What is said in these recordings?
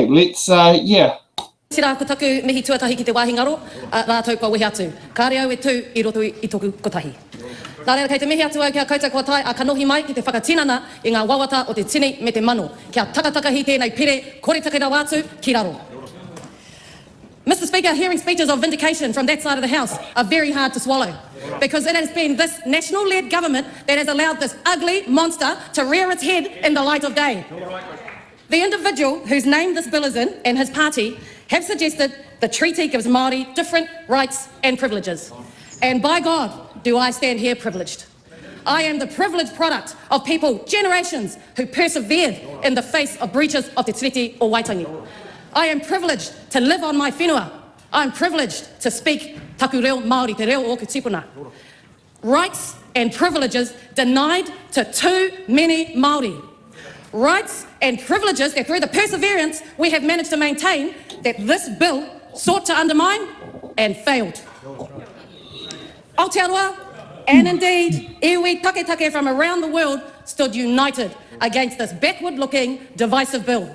Okay, let's, yeah. Tira ko taku mihi tuatahi ki te wāhingaro, rātou kua wehi atu. Ka reo e tū I roto I toku kotahi. Nā reira kei te mihi atu au kia koutou kua tai a ka nohi mai ki te whakatinana I ngā wawata o te tini me te mano. Kia takataka hi tēnei pere, kore take rau atu, ki raro. Mr. Speaker, hearing speeches of vindication from that side of the House are very hard to swallow because it has been this national-led government that has allowed this ugly monster to rear its head in the light of day. The individual whose name this bill is in and his party have suggested the treaty gives Māori different rights and privileges. And by God, do I stand here privileged. I am the privileged product of people, generations, who persevered in the face of breaches of the Treaty of Waitangi. I am privileged to live on my whenua. I am privileged to speak taku reo Māori, te reo o ku tipuna. Rights and privileges denied to too many Māori. Rights and privileges that through the perseverance we have managed to maintain that this bill sought to undermine and failed. Aotearoa and indeed iwi take from around the world stood united against this backward-looking divisive bill.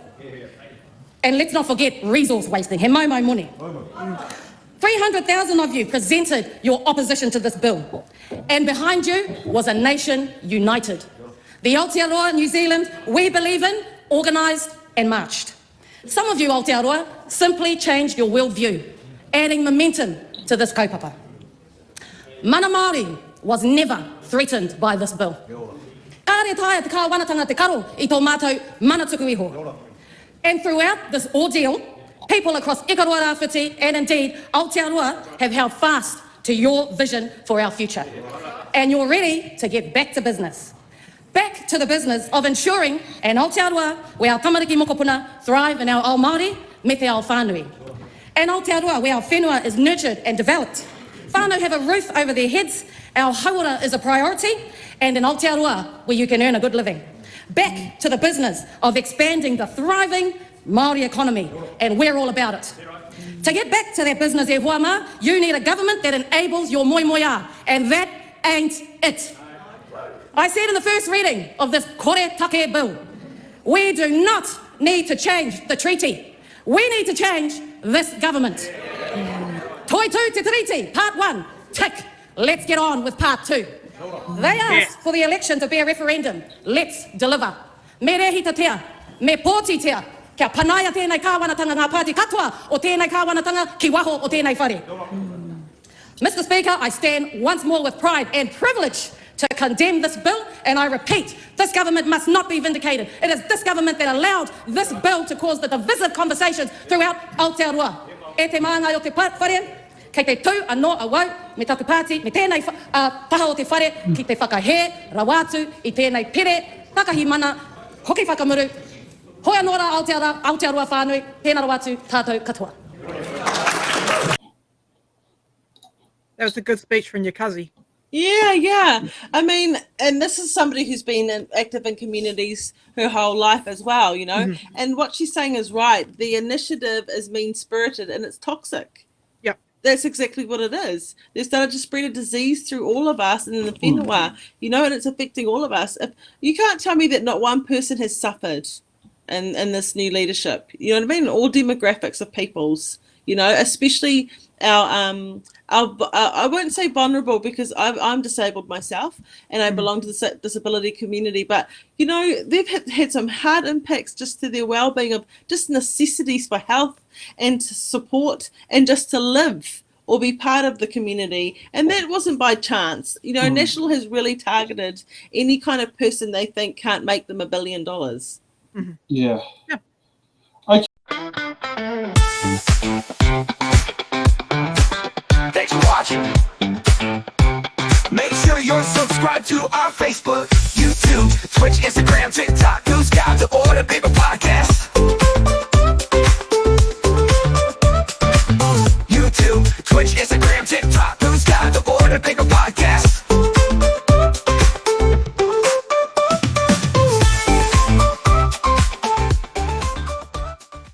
And let's not forget resource wasting. He mau mone. 300,000 of you presented your opposition to this bill. And behind you was a nation united. The Aotearoa New Zealand we believe in, organised and marched. Some of you Aotearoa simply changed your worldview, adding momentum to this kaupapa. Mana Māori was never threatened by this bill. Ka re taia te kāwanatanga te karo I tō mātou mana tuku iho. And throughout this ordeal, people across Ikaroa Rāwhiti and indeed Aotearoa have held fast to your vision for our future. And you're ready to get back to business. Back to the business of ensuring and Aotearoa, where our tamariki mokopuna thrive in our ao Māori, me te ao whānui. And Aotearoa, where our whenua is nurtured and developed. Whānau have a roof over their heads, our hauora is a priority, and in Aotearoa, where you can earn a good living. Back to the business of expanding the thriving Māori economy, and we're all about it. To get back to that business, e huama, you need a government that enables your moimoia, and that ain't it. I said in the first reading of this kore take bill, we do not need to change the treaty. We need to change this government. Toi tu te treaty, part 1, tick. Let's get on with part 2. They asked for the election to be a referendum. Let's deliver. Me rehi te tea, me pōti tea, kia panaia tēnei kāwanatanga ngā pāti katoa o tēnei kāwanatanga ki waho o tēnei whare. Mr. Speaker, I stand once more with pride and privilege to condemn this bill, and I repeat, this government must not be vindicated. It is this government that allowed this bill to cause the divisive conversations throughout Aotearoa. E te māngai o te whare, kei te tū anō a wau, me taku pāti, me tēnei taha o te whare, ki te whakahe, rawatu, I tēnei pere, takahi mana, hoki whakamuru, hoi anō rā Aotearoa whānui, tēnā rawatu, tātou katoa. That was a good speech from your cousin. Yeah. I mean, and this is somebody who's been active in communities her whole life as well, you know. Mm-hmm. And what she's saying is right. The initiative is mean-spirited and it's toxic. Yep. That's exactly what it is. They started to spread a disease through all of us and in the whenua, you know, and it's affecting all of us. If you can't tell me that not one person has suffered in this new leadership, you know what I mean? All demographics of peoples, you know, especially our I won't say vulnerable because I'm disabled myself and I belong to the disability community, but you know they've had some hard impacts just to their well-being of just necessities for health and to support and just to live or be part of the community, and that wasn't by chance. You know, National has really targeted any kind of person they think can't make them $1 billion. Mm-hmm. Yeah. Thanks for watching. Make sure you're subscribed to our Facebook, YouTube, Twitch, Instagram, TikTok, News Guide, the Order Paper Podcast. YouTube, Twitch, Instagram.